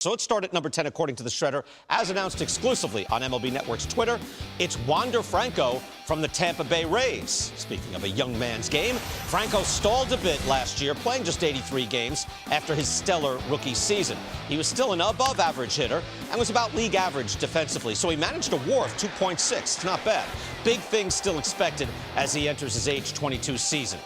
So let's start at number 10, according to the Shredder. As announced exclusively on MLB Network's Twitter, it's Wander Franco from the Tampa Bay Rays. Speaking of a young man's game, Franco stalled a bit last year, playing just 83 games after his stellar rookie season. He was still an above-average hitter and was about league average defensively, so he managed a WAR of 2.6. It's not bad. Big things still expected as he enters his age 22 season.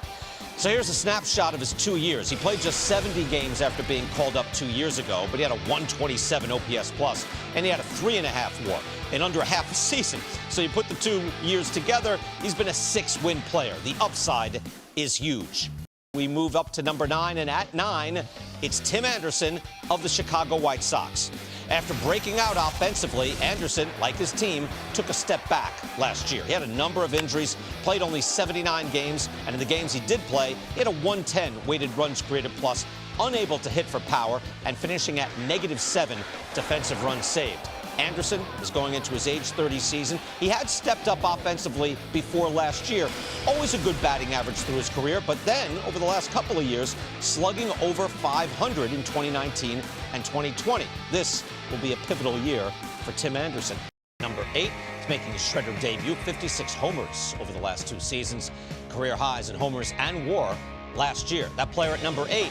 So here's a snapshot of his 2 years. He played just 70 games after being called up 2 years ago, but he had a 127 OPS plus, and he had a 3.5 WAR in under half a season. So you put the 2 years together, he's been a 6-win player. The upside is huge. We move up to number 9, and at 9, it's Tim Anderson of the Chicago White Sox. After breaking out offensively, Anderson, like his team, took a step back last year. He had a number of injuries, played only 79 games, and in the games he did play, he had a 110 weighted runs created plus, unable to hit for power, and finishing at -7 defensive runs saved. Anderson is going into his age 30 season. He had stepped up offensively before last year. Always a good batting average through his career, but then over the last couple of years, slugging over 500 in 2019 and 2020. This will be a pivotal year for Tim Anderson. Number 8 is making his Shredder debut, 56 homers over the last 2 seasons, career highs in homers and WAR last year. That player at number 8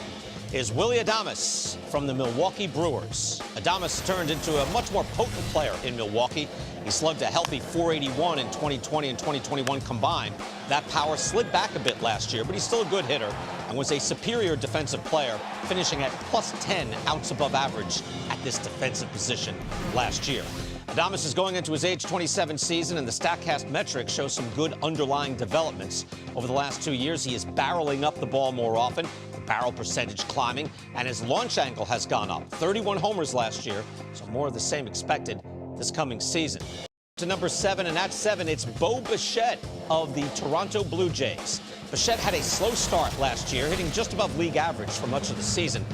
is Willy Adames from the Milwaukee Brewers. Adames turned into a much more potent player in Milwaukee. He slugged a healthy 481 in 2020 and 2021 combined. That power slid back a bit last year, but he's still a good hitter and was a superior defensive player, finishing at +10 outs above average at this defensive position last year. Adames is going into his age 27 season, and the StatCast metrics show some good underlying developments. Over the last 2 years, he is barreling up the ball more often, the barrel percentage climbing, and his launch angle has gone up. 31 homers last year, so more of the same expected this coming season. To number 7, and at 7, it's Bo Bichette of the Toronto Blue Jays. Bichette had a slow start last year, hitting just above league average for much of the season.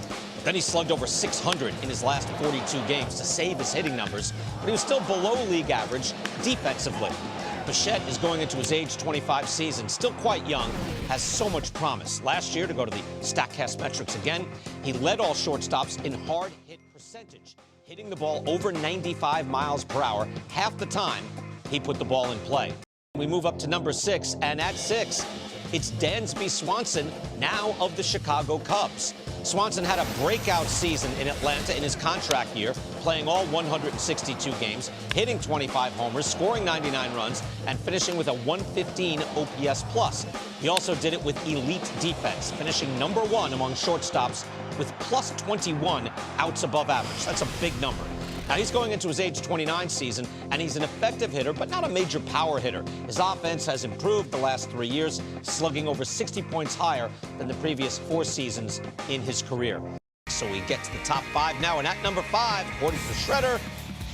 Then he slugged over 600 in his last 42 games to save his hitting numbers, but he was still below league average defensively. Bichette is going into his age 25 season, still quite young, has so much promise. Last year, to go to the StatCast metrics again, he led all shortstops in hard hit percentage, hitting the ball over 95 miles per hour half the time he put the ball in play. We move up to number 6, and at 6, it's Dansby Swanson, now of the Chicago Cubs. Swanson had a breakout season in Atlanta in his contract year, playing all 162 games, hitting 25 homers, scoring 99 runs, and finishing with a 115 OPS plus. He also did it with elite defense, finishing number 1 among shortstops with +21 outs above average. That's a big number. Now, he's going into his age 29 season, and he's an effective hitter, but not a major power hitter. His offense has improved the last 3 years, slugging over 60 points higher than the previous 4 seasons in his career. So we get to the top 5 now, and at number 5, according to the Shredder,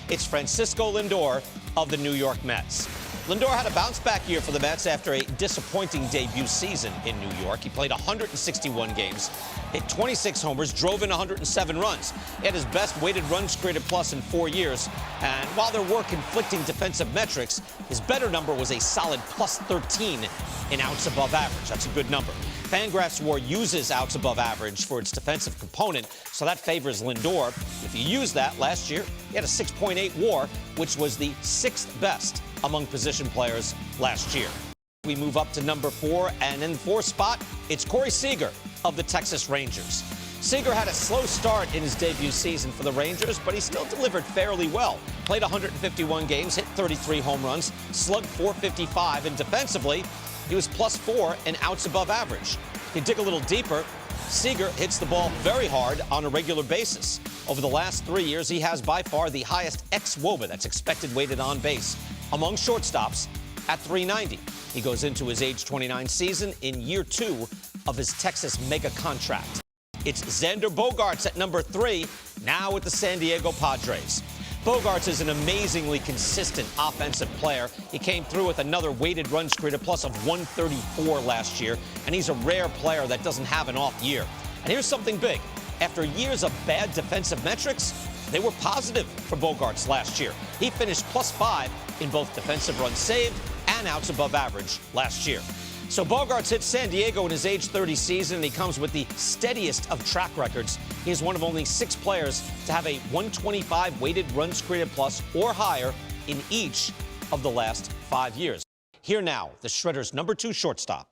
it's Francisco Lindor of the New York Mets. Lindor had a bounce-back year for the Mets after a disappointing debut season in New York. He played 161 games, hit 26 homers, drove in 107 runs. He had his best weighted runs created plus in 4 years. And while there were conflicting defensive metrics, his better number was a solid +13 in outs above average. That's a good number. Fangraphs WAR uses outs above average for its defensive component, so that favors Lindor. If you use that, last year, he had a 6.8 WAR, which was the 6th best among position players last year. We move up to number 4, and in the 4th spot, it's Corey Seager of the Texas Rangers. Seager had a slow start in his debut season for the Rangers, but he still delivered fairly well. Played 151 games, hit 33 home runs, slugged .455, and defensively, he was +4 in outs above average. If you dig a little deeper, Seager hits the ball very hard on a regular basis. Over the last 3 years, he has by far the highest xWOBA, that's expected weighted on base, among shortstops at 390. He goes into his age 29 season in year 2 of his Texas mega contract. It's Xander Bogaerts at number 3, now with the San Diego Padres. Bogaerts is an amazingly consistent offensive player. He came through with another weighted runs created plus of 134 last year, and he's a rare player that doesn't have an off year. And here's something big. After years of bad defensive metrics, they were positive for Bogaerts last year. He finished +5 in both defensive runs saved and outs above average last year. So Bogaerts hit San Diego in his age 30 season, and he comes with the steadiest of track records. He is one of only 6 players to have a 125 weighted runs created plus or higher in each of the last 5 years. Here now, the Shredder's #2 shortstop.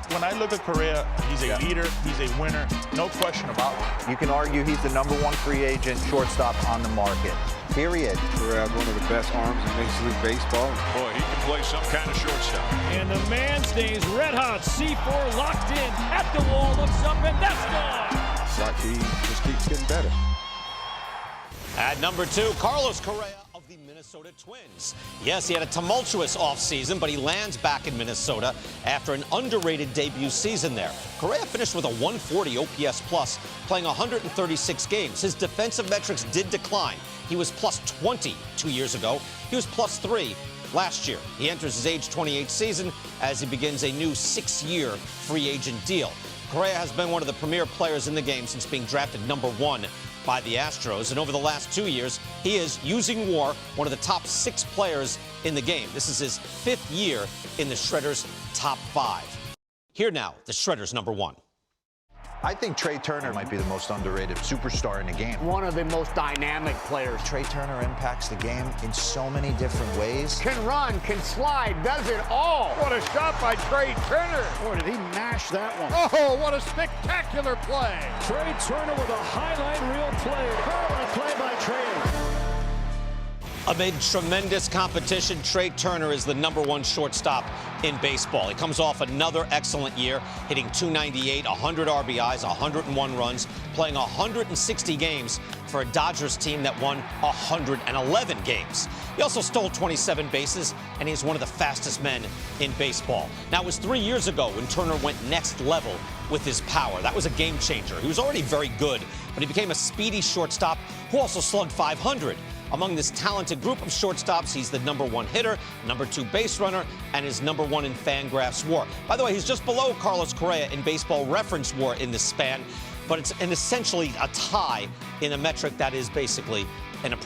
When I look at Correa, he's a leader, he's a winner, no question about it. You can argue he's the #1 free agent shortstop on the market, period. Correa has one of the best arms in Major League Baseball. Boy, he can play some kind of shortstop. And the man stays red hot. C4 locked in at the wall, looks up, and that's gone. He just keeps getting better. At #2, Carlos Correa of the Minnesota Twins. Yes, he had a tumultuous offseason, but he lands back in Minnesota after an underrated debut season there. Correa finished with a 140 OPS plus, playing 136 games. His defensive metrics did decline. He was plus 20 2 years ago. He was plus 3 last year. He enters his age 28 season as he begins a new 6-year free agent deal. Correa has been one of the premier players in the game since being drafted #1 by the Astros, and over the last 2 years, he is, using WAR, one of the top 6 players in the game. This is his 5th year in the Shredder's top 5. Here now, the Shredder's #1. I think Trey Turner might be the most underrated superstar in the game. One of the most dynamic players. Trey Turner impacts the game in so many different ways. Can run, can slide, does it all. What a shot by Trey Turner. Boy, did he mash that one. Oh, what a spectacular play. Trey Turner with a highlight reel play. Oh, a play by Trey. Amid tremendous competition, Trey Turner is the #1 shortstop in baseball. He comes off another excellent year, hitting .298, 100 RBIs, 101 runs, playing 160 games for a Dodgers team that won 111 games. He also stole 27 bases, and he's one of the fastest men in baseball. Now, it was 3 years ago when Turner went next level with his power. That was a game changer. He was already very good, but he became a speedy shortstop who also slugged .500. Among this talented group of shortstops, he's the #1 hitter, #2 base runner, and is #1 in Fangraphs WAR. By the way, he's just below Carlos Correa in Baseball Reference WAR in this span, but it's essentially a tie in a metric that is basically an approximate.